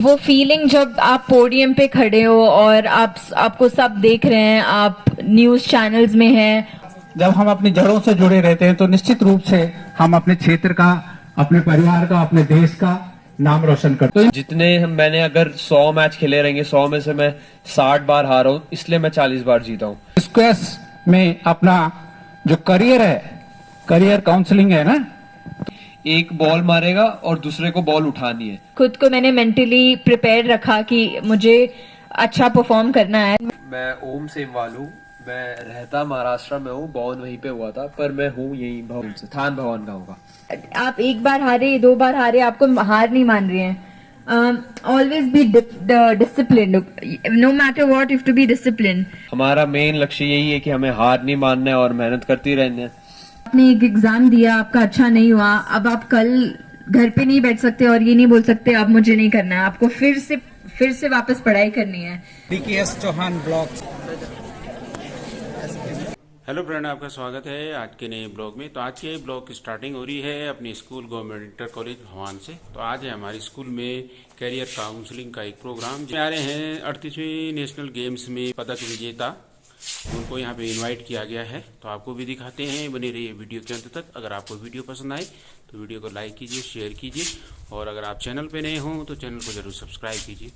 वो फीलिंग जब आप पोडियम पे खड़े हो और आपको सब देख रहे हैं, आप न्यूज चैनल्स में हैं। जब हम अपनी जड़ों से जुड़े रहते हैं तो निश्चित रूप से हम अपने क्षेत्र का, अपने परिवार का, अपने देश का नाम रोशन करते हैं। मैंने अगर 100 मैच खेले रहेंगे, 100 में से मैं 60 बार हारा हूं, इसलिए मैं 40 बार जीता हूं। स्क्वैश में अपना जो करियर है, करियर काउंसलिंग है ना, एक बॉल मारेगा और दूसरे को बॉल उठानी है। खुद को मैंने मेंटली प्रिपेयर रखा कि मुझे अच्छा परफॉर्म करना है। मैं ओम सेमवाल हूँ, मैं रहता महाराष्ट्र में हूँ, बॉर्न वहीं पे हुआ था, पर मैं हूँ यही भवन से, थान भवन गाँव का। आप एक बार हारे, 2 बार हारे, आपको हार नहीं मान रही हैं। Always be discipline, no matter what, you have to be discipline. हमारा मेन लक्ष्य यही है कि हमें हार नहीं मानना है और मेहनत करती रहनी है। आपने एक एग्जाम दिया, आपका अच्छा नहीं हुआ, अब आप कल घर पे नहीं बैठ सकते और ये नहीं बोल सकते अब मुझे नहीं करना है, आपको फिर से वापस पढ़ाई करनी है। DKS Chauhan blog. Hello friend, आपका स्वागत है आज के नए ब्लॉग में। तो आज के ब्लॉग की स्टार्टिंग हो रही है अपनी स्कूल गवर्नमेंट इंटर कॉलेज भवान से। तो आज है हमारी स्कूल में कैरियर काउंसलिंग का एक प्रोग्राम। जो आ रहे हैं 38वीं नेशनल गेम्स में पदक विजेता, उनको यहाँ पे इनवाइट किया गया है। तो आपको भी दिखाते हैं, बने रहिए वीडियो के अंत तक। अगर आपको वीडियो पसंद आए तो वीडियो को लाइक कीजिए, शेयर कीजिए, और अगर आप चैनल पे नए हों तो चैनल को जरूर सब्सक्राइब कीजिए।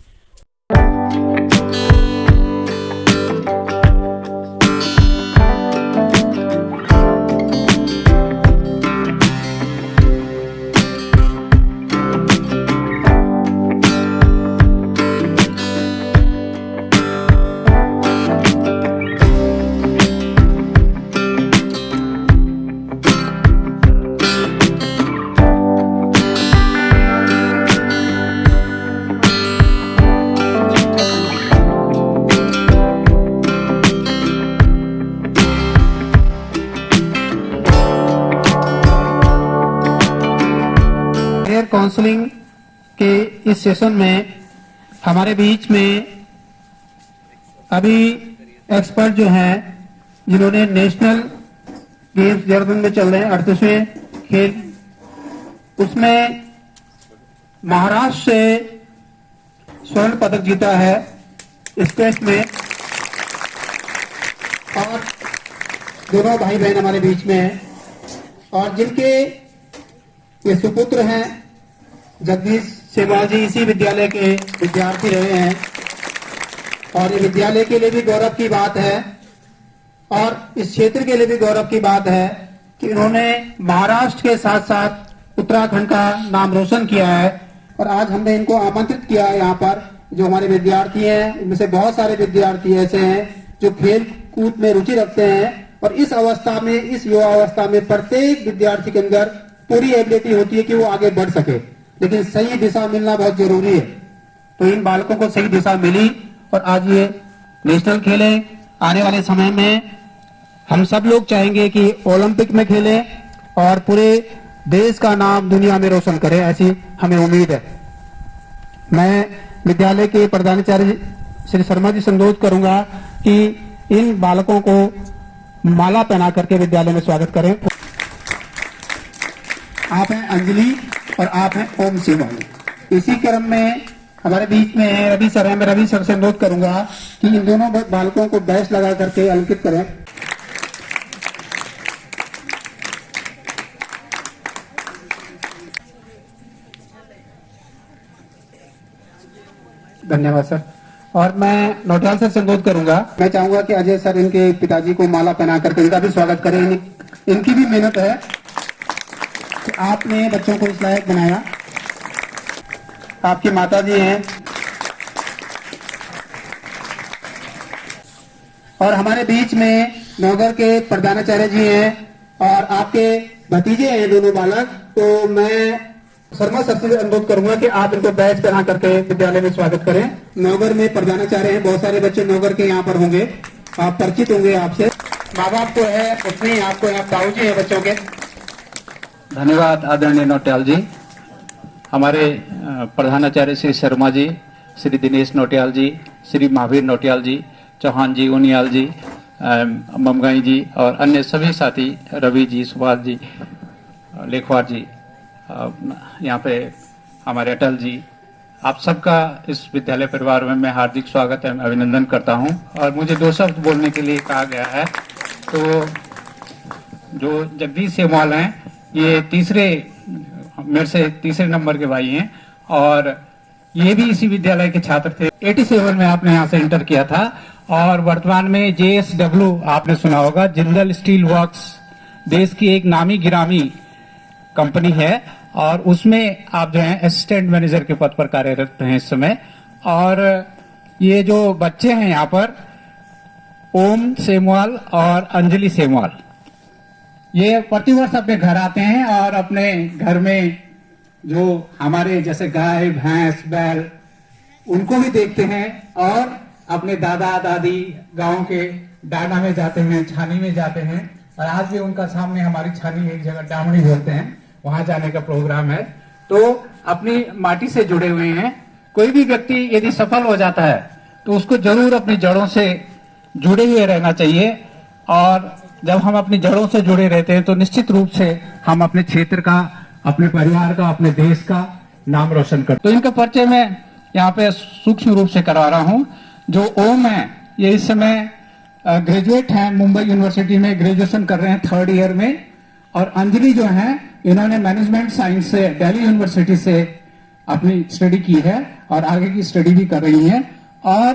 कैरियर काउंसलिंग के इस सेशन में हमारे बीच में अभी एक्सपर्ट जो हैं, जिन्होंने नेशनल गेम्स देहरादून में चल रहे हैं 38वें खेल, उसमें महाराष्ट्र से स्वर्ण पदक जीता है स्क्वैश में। और दोनों भाई बहन हमारे बीच में हैं और जिनके ये सुपुत्र हैं जगदीश सेमवाल जी, इसी विद्यालय के विद्यार्थी रहे हैं। और ये विद्यालय के लिए भी गौरव की बात है और इस क्षेत्र के लिए भी गौरव की बात है कि इन्होंने महाराष्ट्र के साथ साथ उत्तराखंड का नाम रोशन किया है। और आज हमने इनको आमंत्रित किया है यहाँ पर। जो हमारे विद्यार्थी हैं, इनमें से बहुत सारे विद्यार्थी ऐसे हैं जो खेल कूद में रुचि रखते हैं। और इस अवस्था में, इस युवा अवस्था में प्रत्येक विद्यार्थी के अंदर पूरी एबिलिटी होती है कि वो आगे बढ़ सके, लेकिन सही दिशा मिलना बहुत जरूरी है। तो इन बालकों को सही दिशा मिली और आज ये नेशनल खेले। आने वाले समय में हम सब लोग चाहेंगे कि ओलंपिक में खेले और पूरे देश का नाम दुनिया में रोशन करे, ऐसी हमें उम्मीद है। मैं विद्यालय के प्रधानाचार्य श्री शर्मा जी से अनुरोध करूंगा कि इन बालकों को माला पहना करके विद्यालय में स्वागत करें। आप हैं अंजलि और आप हैं ओम सेमवाल। इसी क्रम में हमारे बीच में है रवि सर है। मैं रवि सर से अनुरोध करूंगा कि इन दोनों बालकों को बैच लगा करके अलंकृत करें। धन्यवाद सर। और मैं नौटियाल सर से अनुरोध करूंगा, मैं चाहूंगा कि अजय सर इनके पिताजी को माला पहना करके इनका भी स्वागत करें। इनकी भी मेहनत है कि आपने बच्चों को इस लायक बनाया। आपकी माता जी हैं और हमारे बीच में नौगर के प्रधानाचार्य जी हैं और आपके भतीजे हैं दोनों बालक। तो मैं शर्मा सर से अनुरोध करूंगा कि आप इनको बैच पहना करके विद्यालय में स्वागत करें। नौगर में प्रधानाचार्य हैं, बहुत सारे बच्चे नौगर के यहाँ पर होंगे, आप परिचित होंगे आपसे। माँ बाप को है, उसमें ही आपको यहाँ ताऊ जी है बच्चों के। धन्यवाद आदरणीय नौटियाल जी। हमारे प्रधानाचार्य श्री शर्मा जी, श्री दिनेश नौटियाल जी, श्री महावीर नौटियाल जी, चौहान जी, उनियाल जी, ममगाई जी और अन्य सभी साथी, रवि जी, सुभाष जी, लेखवार जी, यहाँ पे हमारे अटल जी, आप सबका इस विद्यालय परिवार में मैं हार्दिक स्वागत एवं अभिनंदन करता हूं। और मुझे 2 शब्द बोलने के लिए कहा गया है। तो जो जगदीश सेमवाल हैं, ये मेरे से तीसरे नंबर के भाई हैं और ये भी इसी विद्यालय के छात्र थे। 87 में आपने यहाँ से इंटर किया था और वर्तमान में JSW आपने सुना होगा, जिंदल स्टील वर्क्स, देश की एक नामी गिरामी कंपनी है और उसमें आप जो है असिस्टेंट मैनेजर के पद पर कार्यरत हैं इस समय। और ये जो बच्चे हैं यहाँ पर, ओम सेमवाल और अंजलि सेमवाल, ये प्रतिवर्ष अपने घर आते हैं और अपने घर में जो हमारे जैसे गाय भैंस बैल उनको भी देखते हैं और अपने दादा दादी गांव के डांडा में जाते हैं, छानी में जाते हैं। और आज भी उनका सामने हमारी छानी एक जगह डामड़ी बोलते हैं, वहां जाने का प्रोग्राम है। तो अपनी माटी से जुड़े हुए हैं। कोई भी व्यक्ति यदि सफल हो जाता है तो उसको जरूर अपनी जड़ों से जुड़े हुए रहना चाहिए। और जब हम अपनी जड़ों से जुड़े रहते हैं तो निश्चित रूप से हम अपने क्षेत्र का, अपने परिवार का, अपने देश का नाम रोशन करते। तो इनका परिचय मैं यहाँ पे सूक्ष्म रूप से करवा रहा हूँ। जो ओम है, ये इस समय ग्रेजुएट हैं, मुंबई यूनिवर्सिटी में ग्रेजुएशन कर रहे हैं 3rd ईयर में। और अंजलि जो है, इन्होंने मैनेजमेंट साइंस से दिल्ली यूनिवर्सिटी से अपनी स्टडी की है और आगे की स्टडी भी कर रही हैं। और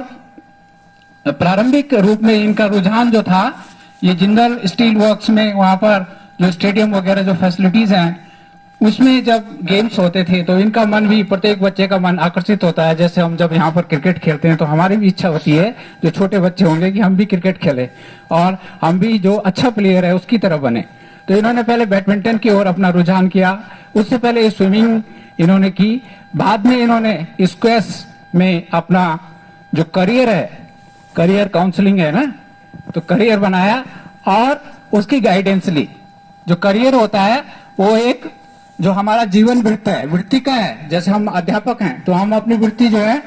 प्रारंभिक रूप में इनका रुझान जो था, ये जिंदल स्टील वर्क्स में, वहां पर जो स्टेडियम वगैरह जो फैसिलिटीज हैं, उसमें जब गेम्स होते थे तो इनका मन भी, प्रत्येक बच्चे का मन आकर्षित होता है। जैसे हम जब यहाँ पर क्रिकेट खेलते हैं तो हमारी भी इच्छा होती है, जो छोटे बच्चे होंगे, कि हम भी क्रिकेट खेलें और हम भी जो अच्छा प्लेयर है उसकी तरह बने। तो इन्होंने पहले बैडमिंटन की ओर अपना रुझान किया, उससे पहले स्विमिंग इन्होंने की, बाद में इन्होंने स्क्वैश में अपना जो करियर है, करियर काउंसलिंग है ना, तो करियर बनाया और उसकी गाइडेंस ली। जो करियर होता है वो एक जो हमारा जीवन वृत्त है, वृत्ति का है। जैसे हम अध्यापक हैं तो हम अपनी वृत्ति जो है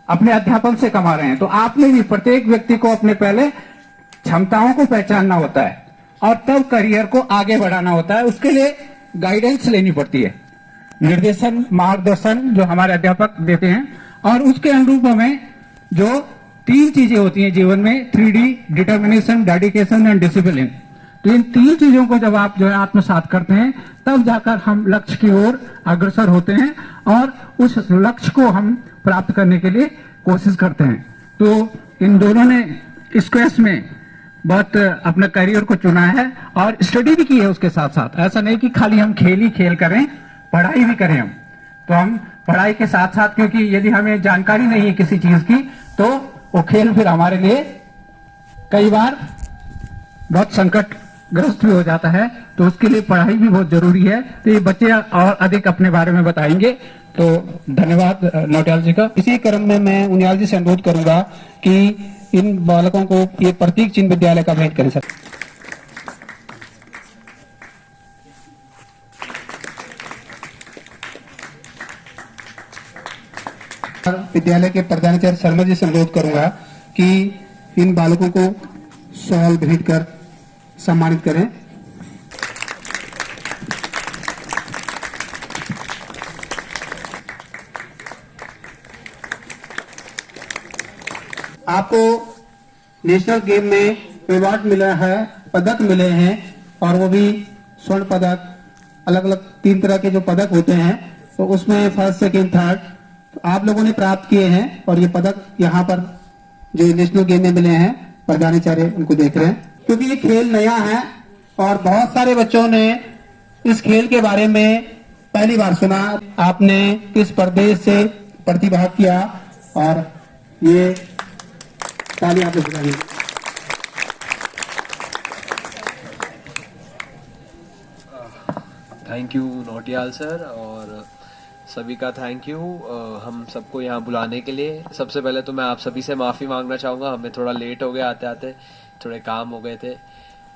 अपने अध्यापन से कमा रहे हैं। तो आपने भी, प्रत्येक व्यक्ति को अपने पहले क्षमताओं को पहचानना होता है और तब करियर को आगे बढ़ाना होता है। उसके लिए गाइडेंस लेनी पड़ती है, निर्देशन, मार्गदर्शन जो हमारे अध्यापक देते हैं। और उसके अनुरूप हमें जो 3 चीजें होती हैं जीवन में, 3D, determination, dedication and discipline. तो इन 3 चीजों को जब आप जो है आत्मसात करते हैं, तब जाकर हम लक्ष्य की ओर अग्रसर होते हैं और उस लक्ष्य को हम प्राप्त करने के लिए कोशिश करते हैं। तो इन दोनों ने स्क्वैश में बहुत अपने करियर को चुना है और स्टडी भी की है उसके साथ साथ। ऐसा नहीं कि खाली हम खेल ही खेल करें, पढ़ाई भी करें हम। तो हम पढ़ाई के साथ साथ, क्योंकि यदि हमें जानकारी नहीं है किसी चीज की, तो वो खेल फिर हमारे लिए कई बार बहुत संकटग्रस्त भी हो जाता है। तो उसके लिए पढ़ाई भी बहुत जरूरी है। तो ये बच्चे और अधिक अपने बारे में बताएंगे। तो धन्यवाद नौटियाल जी का। इसी क्रम में मैं उनियाल जी से अनुरोध करूंगा कि इन बालकों को ये प्रतीक चिन्ह विद्यालय का भेंट करें। सर, विद्यालय के प्रधानाचार्य शर्मा जी से अनुरोध करूंगा कि इन बालकों को शॉल भेंट कर सम्मानित करें। आपको नेशनल गेम में अवार्ड मिला है, पदक मिले हैं और वो भी स्वर्ण पदक, अलग अलग 3 तरह के जो पदक होते हैं, तो उसमें फर्स्ट, सेकंड, थर्ड तो आप लोगों ने प्राप्त किए हैं। और ये पदक यहाँ पर जो नेशनल गेम में मिले हैं, प्रधानाचार्य उनको देख रहे हैं। क्योंकि ये खेल नया है और बहुत सारे बच्चों ने इस खेल के बारे में पहली बार सुना। आपने किस प्रदेश से प्रतिभाग किया और ये ताली आप बजाइए। थैंक यू नौटियाल सर और सभी का थैंक यू हम सबको यहाँ बुलाने के लिए। सबसे पहले तो मैं आप सभी से माफ़ी मांगना चाहूँगा, हमें थोड़ा लेट हो गया आते आते, थोड़े काम हो गए थे।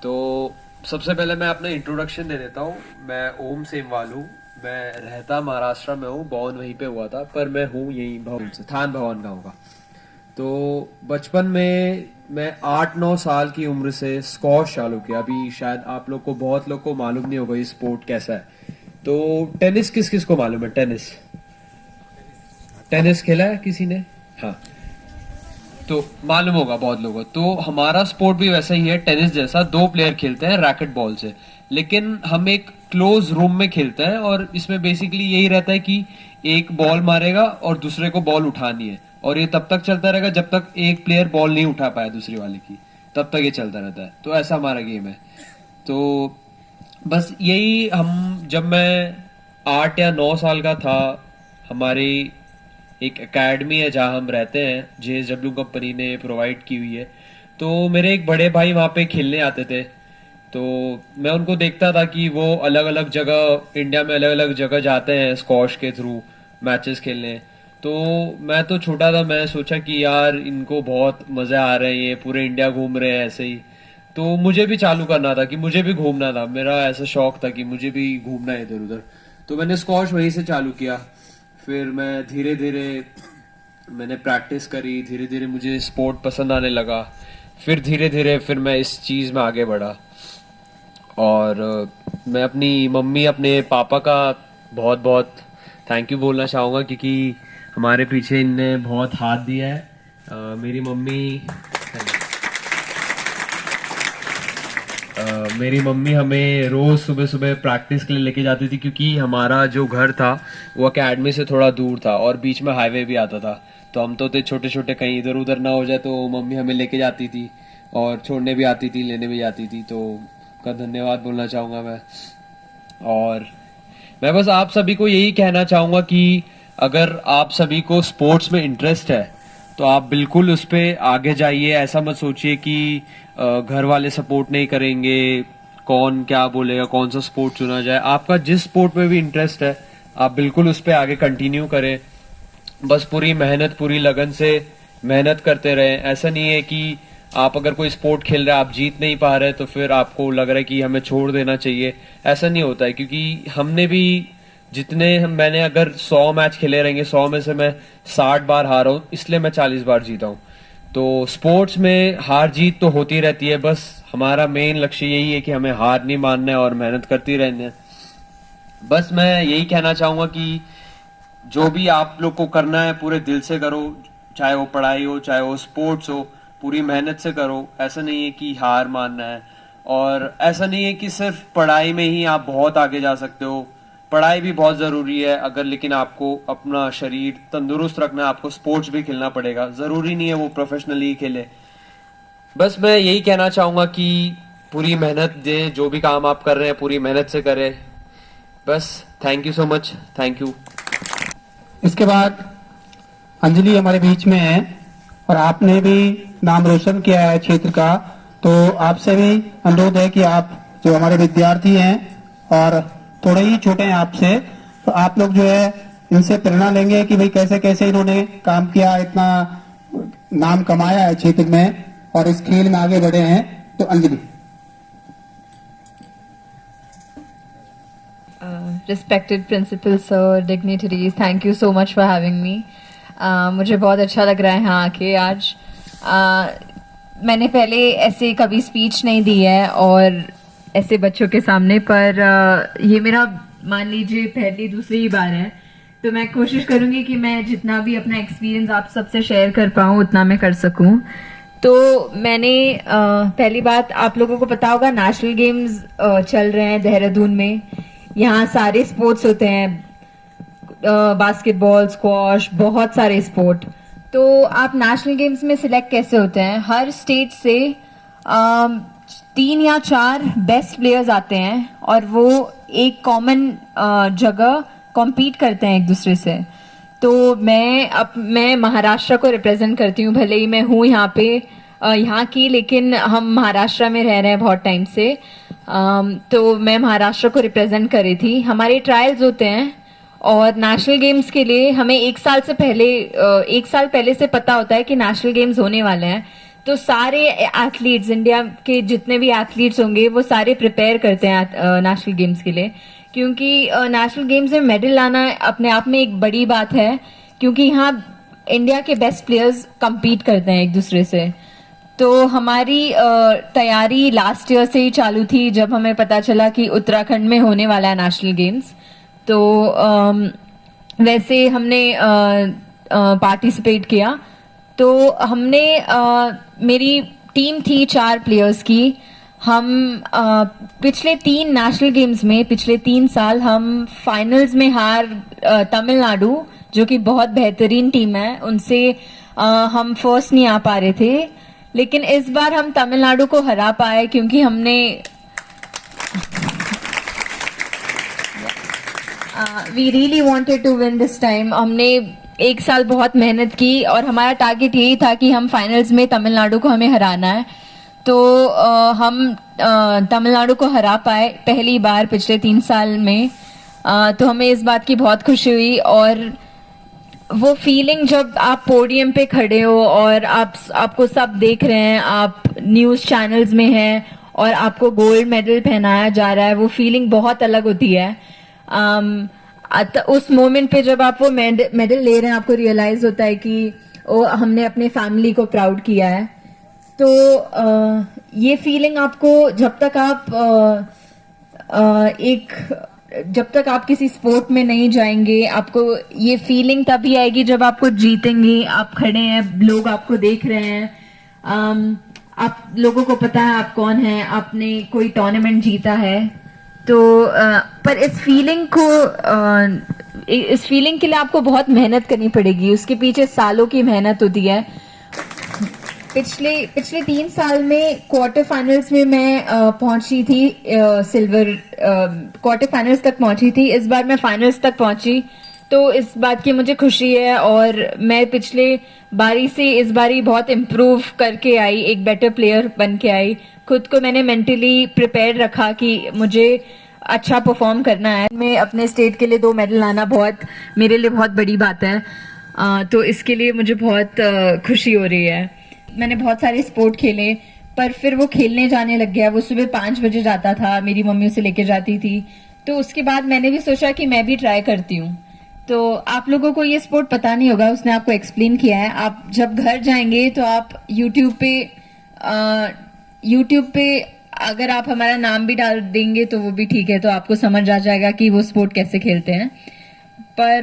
तो सबसे पहले मैं अपना इंट्रोडक्शन दे देता हूँ। मैं ओम सेमवाल हूँ, मैं रहता महाराष्ट्र में हूँ, बॉर्न वहीं पे हुआ था, पर मैं हूँ यहीं भवन से, थान भवन गाँव का। तो बचपन में मैं 8-9 साल की उम्र से स्क्वॉश चालू किया। अभी शायद आप लोग को, बहुत लोग को मालूम नहीं होगा ये स्पोर्ट कैसा है। तो टेनिस किस किस को मालूम है? टेनिस टेनिस खेला है किसी ने? हाँ, तो मालूम होगा बहुत लोगों को। तो हमारा स्पोर्ट भी वैसा ही है, टेनिस जैसा। 2 प्लेयर खेलते हैं रैकेट बॉल से, लेकिन हम एक क्लोज रूम में खेलते हैं और इसमें बेसिकली यही रहता है कि एक बॉल मारेगा और दूसरे को बॉल उठानी है, और ये तब तक चलता रहेगा जब तक एक प्लेयर बॉल नहीं उठा पाया दूसरी वाले की, तब तक ये चलता रहता है। तो ऐसा हमारा गेम है। तो बस यही, हम जब मैं 8 या 9 साल का था, हमारी एक एकेडमी है जहाँ हम रहते हैं, JSW कंपनी ने प्रोवाइड की हुई है। तो मेरे एक बड़े भाई वहाँ पे खेलने आते थे, तो मैं उनको देखता था कि वो अलग अलग जगह, इंडिया में अलग अलग जगह जाते हैं स्क्वॉश के थ्रू मैचेस खेलने। तो मैं तो छोटा था, मैं सोचा कि यार इनको बहुत मज़े आ रहे हैं, ये पूरे इंडिया घूम रहे हैं ऐसे ही, तो मुझे भी चालू करना था कि मुझे भी घूमना था। मेरा ऐसा शौक था कि मुझे भी घूमना है इधर उधर। तो मैंने स्क्वॉश वहीं से चालू किया। फिर मैं धीरे धीरे मैंने प्रैक्टिस करी, धीरे धीरे मुझे स्पोर्ट पसंद आने लगा। फिर धीरे धीरे फिर मैं इस चीज़ में आगे बढ़ा। और मैं अपनी मम्मी, अपने पापा का बहुत बहुत थैंक यू बोलना चाहूँगा, क्योंकि हमारे पीछे इनने बहुत हाथ दिया है। मेरी मम्मी हमें रोज़ सुबह सुबह प्रैक्टिस के लिए लेके जाती थी, क्योंकि हमारा जो घर था वो एकेडमी से थोड़ा दूर था और बीच में हाईवे भी आता था। तो हम तो थे छोटे छोटे, कहीं इधर उधर ना हो जाए, तो मम्मी हमें लेके जाती थी और छोड़ने भी आती थी, लेने भी जाती थी। तो का धन्यवाद बोलना चाहूँगा मैं। और मैं बस आप सभी को यही कहना चाहूँगा कि अगर आप सभी को स्पोर्ट्स में इंटरेस्ट है तो आप बिल्कुल उस पर आगे जाइए। ऐसा मत सोचिए कि घर वाले सपोर्ट नहीं करेंगे, कौन क्या बोलेगा, कौन सा स्पोर्ट चुना जाए। आपका जिस स्पोर्ट में भी इंटरेस्ट है आप बिल्कुल उस पर आगे कंटिन्यू करें। बस पूरी मेहनत, पूरी लगन से मेहनत करते रहें। ऐसा नहीं है कि आप अगर कोई स्पोर्ट खेल रहे हैं, आप जीत नहीं पा रहे, तो फिर आपको लग रहा है कि हमें छोड़ देना चाहिए। ऐसा नहीं होता है, क्योंकि हमने भी मैंने अगर 100 मैच खेले रहेंगे, 100 में से मैं 60 बार हारा हूँ, इसलिए मैं 40 बार जीता हूँ। तो स्पोर्ट्स में हार जीत तो होती रहती है, बस हमारा मेन लक्ष्य यही है कि हमें हार नहीं मानना है और मेहनत करती रहना है। बस मैं यही कहना चाहूँगा कि जो भी आप लोग को करना है पूरे दिल से करो, चाहे वो पढ़ाई हो, चाहे वो स्पोर्ट्स हो, पूरी मेहनत से करो। ऐसा नहीं है कि हार मानना है, और ऐसा नहीं है कि सिर्फ पढ़ाई में ही आप बहुत आगे जा सकते हो। पढ़ाई भी बहुत ज़रूरी है अगर, लेकिन आपको अपना शरीर तंदुरुस्त रखना है, आपको स्पोर्ट्स भी खेलना पड़ेगा। ज़रूरी नहीं है वो प्रोफेशनली ही खेले। बस मैं यही कहना चाहूँगा कि पूरी मेहनत दें, जो भी काम आप कर रहे हैं पूरी मेहनत से करें। बस thank you so much, thank you. इसके बाद अंजलि हमारे बीच में है और आपने भी नाम रोशन किया है क्षेत्र का, तो आपसे भी अनुरोध है कि आप जो हमारे विद्यार्थी हैं और थोड़े ही छोटे हैं आपसे, तो आप लोग जो है इनसे प्रेरणा लेंगे कि भाई कैसे कैसे इन्होंने काम किया, इतना नाम कमाया है क्षेत्र में और इस खेल में आगे बढ़े हैं। तो Anjali. Respected principal sir, dignitaries, thank you so much for having me. मुझे बहुत अच्छा लग रहा है यहाँ आके आज। मैंने पहले ऐसे कभी स्पीच नहीं दी है और ऐसे बच्चों के सामने, पर ये मेरा मान लीजिए पहली दूसरी बार है। तो मैं कोशिश करूँगी कि मैं जितना भी अपना एक्सपीरियंस आप सबसे शेयर कर पाऊँ उतना मैं कर सकूँ। तो मैंने पहली बात, आप लोगों को पता होगा नेशनल गेम्स चल रहे हैं देहरादून में। यहाँ सारे स्पोर्ट्स होते हैं, बास्केटबॉल, स्क्वॉश, बहुत सारे स्पोर्ट। तो आप नेशनल गेम्स में सिलेक्ट कैसे होते हैं? हर स्टेट से 3 या 4 बेस्ट प्लेयर्स आते हैं और वो एक कॉमन जगह कॉम्पीट करते हैं एक दूसरे से। तो मैं महाराष्ट्र को रिप्रेजेंट करती हूँ, भले ही मैं हूँ यहाँ पे यहाँ की, लेकिन हम महाराष्ट्र में रह रहे हैं बहुत टाइम से। तो मैं महाराष्ट्र को रिप्रेजेंट कर रही थी। हमारे ट्रायल्स होते हैं और नेशनल गेम्स के लिए हमें 1 साल पहले से पता होता है कि नेशनल गेम्स होने वाले हैं। तो सारे एथलीट्स, इंडिया के जितने भी एथलीट्स होंगे वो सारे प्रिपेयर करते हैं नेशनल गेम्स के लिए, क्योंकि नेशनल गेम्स में मेडल लाना अपने आप में एक बड़ी बात है, क्योंकि यहाँ इंडिया के बेस्ट प्लेयर्स compete करते हैं एक दूसरे से। तो हमारी तैयारी लास्ट ईयर से ही चालू थी, जब हमें पता चला कि उत्तराखंड में होने वाला है नेशनल गेम्स। तो वैसे हमने पार्टिसिपेट किया। तो हमने मेरी टीम थी 4 प्लेयर्स की। हम पिछले 3 नेशनल गेम्स में पिछले 3 साल हम फाइनल्स में हार तमिलनाडु, जो कि बहुत बेहतरीन टीम है, उनसे हम फर्स्ट नहीं आ पा रहे थे। लेकिन इस बार हम तमिलनाडु को हरा पाए क्योंकि हमने we really wanted to win this time. हमने 1 साल बहुत मेहनत की और हमारा टारगेट यही था कि हम फाइनल्स में तमिलनाडु को हमें हराना है। तो हम तमिलनाडु को हरा पाए पहली बार पिछले 3 साल में। तो हमें इस बात की बहुत खुशी हुई। और वो फीलिंग जब आप पोडियम पे खड़े हो और आपको सब देख रहे हैं, आप न्यूज़ चैनल्स में हैं और आपको गोल्ड मेडल पहनाया जा रहा है, वो फीलिंग बहुत अलग होती है। उस मोमेंट पे जब आप वो मेडल ले रहे हैं, आपको रियलाइज होता है कि हमने अपने फैमिली को प्राउड किया है। तो ये फीलिंग आपको जब तक आप किसी स्पोर्ट में नहीं जाएंगे, आपको ये फीलिंग तभी आएगी जब आपको जीतेंगे। आप खड़े हैं, लोग आपको देख रहे हैं, आप लोगों को पता है आप कौन हैं, आपने कोई टूर्नामेंट जीता है। तो पर इस फीलिंग के लिए आपको बहुत मेहनत करनी पड़ेगी, उसके पीछे सालों की मेहनत होती है। पिछले 3 साल में क्वार्टर फाइनल्स में मैं पहुंची थी, सिल्वर क्वार्टर फाइनल्स तक पहुंची थी। इस बार मैं फाइनल्स तक पहुंची, तो इस बात की मुझे खुशी है। और मैं पिछले बारी से इस बारी बहुत इम्प्रूव करके आई, एक बेटर प्लेयर बन के आई। खुद को मैंने मेंटली प्रिपेयर रखा कि मुझे अच्छा परफॉर्म करना है। मैं अपने स्टेट के लिए 2 मेडल लाना मेरे लिए बहुत बड़ी बात है। तो इसके लिए मुझे बहुत खुशी हो रही है। मैंने बहुत सारे स्पोर्ट खेले, पर फिर वो खेलने जाने लग गया। वो सुबह 5 बजे जाता था, मेरी मम्मी उसे लेके जाती थी। तो उसके बाद मैंने भी सोचा कि मैं भी ट्राई करती हूँ। तो आप लोगों को ये स्पोर्ट पता नहीं होगा, उसने आपको एक्सप्लेन किया है। आप जब घर जाएंगे तो आप यूट्यूब पे अगर आप हमारा नाम भी डाल देंगे तो वो भी ठीक है, तो आपको समझ आ जाएगा कि वो स्पोर्ट कैसे खेलते हैं। पर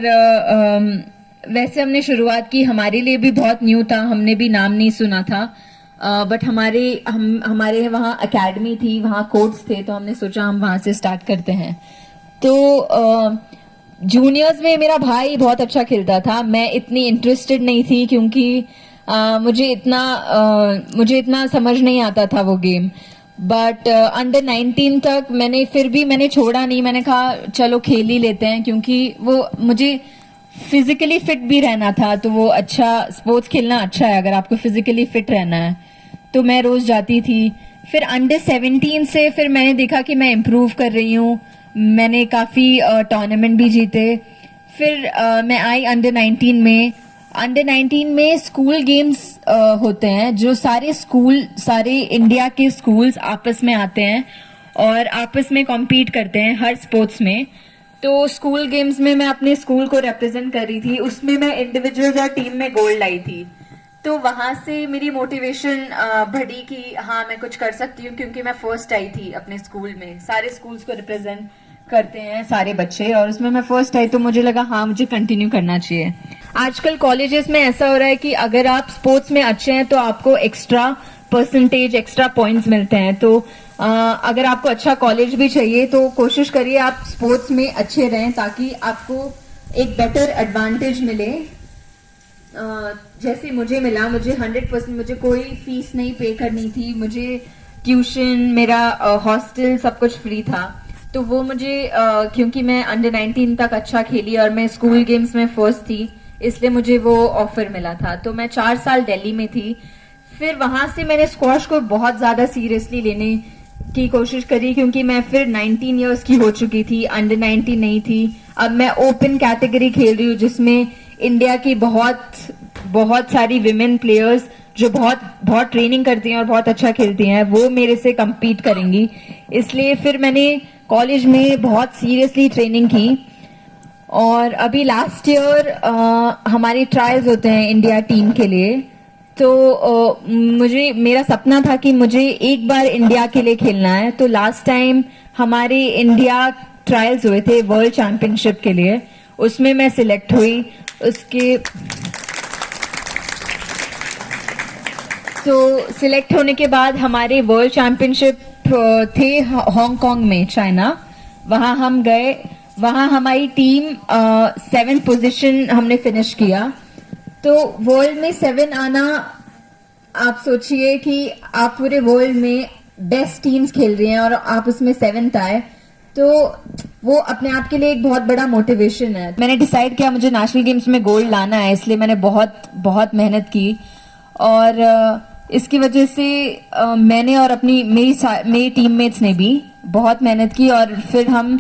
वैसे हमने शुरुआत की, हमारे लिए भी बहुत न्यू था, हमने भी नाम नहीं सुना था। बट हमारे वहाँ एकेडमी थी, वहाँ कोच थे, तो हमने सोचा हम वहाँ से स्टार्ट करते हैं। तो जूनियर्स में मेरा भाई बहुत अच्छा खेलता था। मैं इतनी इंटरेस्टेड नहीं थी क्योंकि मुझे इतना समझ नहीं आता था वो गेम। बट अंडर 19 तक मैंने छोड़ा नहीं। मैंने कहा चलो खेल ही लेते हैं, क्योंकि वो मुझे फिजिकली फिट भी रहना था। तो वो अच्छा, स्पोर्ट्स खेलना अच्छा है अगर आपको फिजिकली फिट रहना है। तो मैं रोज जाती थी। फिर अंडर 17 से फिर मैंने देखा कि मैं इम्प्रूव कर रही हूँ, मैंने काफी टूर्नामेंट भी जीते। फिर मैं आई अंडर 19 में। अंडर 19 में स्कूल गेम्स होते हैं, जो सारे इंडिया के स्कूल्स आपस में आते हैं और आपस में कॉम्पीट करते हैं हर स्पोर्ट्स में। तो स्कूल गेम्स में मैं अपने स्कूल को रिप्रेजेंट कर रही थी, उसमें मैं इंडिविजुअल और टीम में गोल्ड लाई थी। तो वहां से मेरी मोटिवेशन बढ़ी कि हाँ मैं कुछ कर सकती हूँ, क्योंकि मैं फर्स्ट आई थी अपने स्कूल में। सारे स्कूल्स को रिप्रेजेंट करते हैं सारे बच्चे, और उसमें मैं फर्स्ट आई, तो मुझे लगा हाँ मुझे कंटिन्यू करना चाहिए। आजकल कॉलेजेस में ऐसा हो रहा है कि अगर आप स्पोर्ट्स में अच्छे हैं तो आपको एक्स्ट्रा परसेंटेज, एक्स्ट्रा पॉइंट्स मिलते हैं। तो अगर आपको अच्छा कॉलेज भी चाहिए तो कोशिश करिए आप स्पोर्ट्स में अच्छे रहें, ताकि आपको एक बेटर एडवांटेज मिले। जैसे मुझे मिला, मुझे 100% मुझे कोई फीस नहीं पे करनी थी, मुझे ट्यूशन, मेरा हॉस्टल सब कुछ फ्री था। तो वो मुझे क्योंकि मैं अंडर 19 तक अच्छा खेली और मैं स्कूल गेम्स में फर्स्ट थी, इसलिए मुझे वो ऑफर मिला था। तो मैं 4 साल दिल्ली में थी। फिर वहां से मैंने स्क्वॉश को बहुत ज्यादा सीरियसली लेने की कोशिश करी, क्योंकि मैं फिर 19 इयर्स की हो चुकी थी, अंडर 19 नहीं थी। अब मैं ओपन कैटेगरी खेल रही हूँ, जिसमें इंडिया की बहुत सारी विमेन प्लेयर्स जो बहुत ट्रेनिंग करती हैं और बहुत अच्छा खेलती हैं, वो मेरे से compete करेंगी। इसलिए फिर मैंने कॉलेज में बहुत सीरियसली ट्रेनिंग की। और अभी लास्ट ईयर हमारे ट्रायल्स होते हैं इंडिया टीम के लिए। तो मेरा सपना था कि मुझे एक बार इंडिया के लिए खेलना है। तो लास्ट टाइम हमारे इंडिया ट्रायल्स हुए थे वर्ल्ड चैंपियनशिप के लिए, उसमें मैं सिलेक्ट हुई। उसके तो सिलेक्ट होने के बाद हमारे वर्ल्ड चैंपियनशिप थे हांगकांग में, चाइना। वहां हम गए, वहां हमारी टीम 7th पोजीशन हमने फिनिश किया। तो वर्ल्ड में 7 आना, आप सोचिए कि आप पूरे वर्ल्ड में बेस्ट टीम्स खेल रही हैं और आप उसमें 7th आए, तो वो अपने आप के लिए एक बहुत बड़ा मोटिवेशन है। मैंने डिसाइड किया मुझे नेशनल गेम्स में गोल्ड लाना है, इसलिए मैंने बहुत बहुत मेहनत की और इसकी वजह से मैंने और मेरी टीममेट्स ने भी बहुत मेहनत की। और फिर हम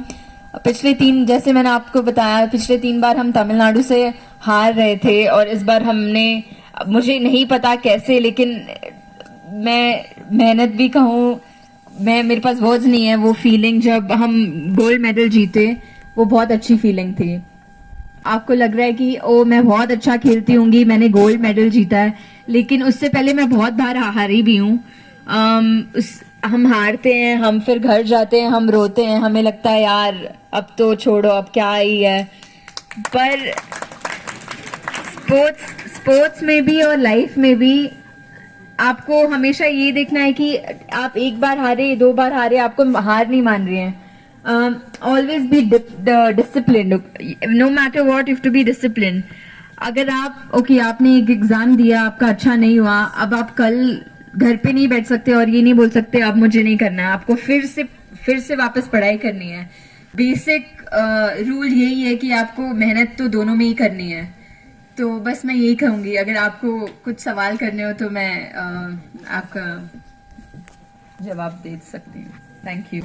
पिछले 3, जैसे मैंने आपको बताया, पिछले 3 बार हम तमिलनाडु से हार रहे थे और इस बार हमने, मुझे नहीं पता कैसे, लेकिन मैं मेहनत भी कहूँ, मेरे पास वर्ड्स नहीं है। वो फीलिंग जब हम गोल्ड मेडल जीते, वो बहुत अच्छी फीलिंग थी। आपको लग रहा है कि ओ मैं बहुत अच्छा खेलती होंगी, मैंने गोल्ड मेडल जीता है, लेकिन उससे पहले मैं बहुत बार हारी भी हूँ। हम हारते हैं, हम फिर घर जाते हैं, हम रोते हैं, हमें लगता है यार अब तो छोड़ो, अब क्या ही है। पर स्पोर्ट्स में भी और लाइफ में भी आपको हमेशा ये देखना है कि आप 1 बार हारे, 2 बार हारे, आपको हार नहीं मान रही हैं। Always be discipline, no matter what, you have to be discipline. अगर आप आपने एक एग्जाम दिया, आपका अच्छा नहीं हुआ, अब आप कल घर पे नहीं बैठ सकते और ये नहीं बोल सकते अब मुझे नहीं करना है, आपको फिर से वापस पढ़ाई करनी है। बेसिक रूल यही है कि आपको मेहनत तो दोनों में ही करनी है। तो बस मैं यही कहूंगी, अगर आपको कुछ सवाल करने हो तो मैं आपका जवाब दे सकती हूँ। Thank you.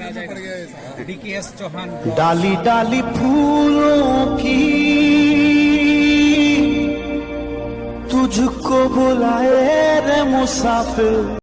डीकेएस चौहान। डाली डाली फूलों की तुझको बुलाए रे मुसाफिर।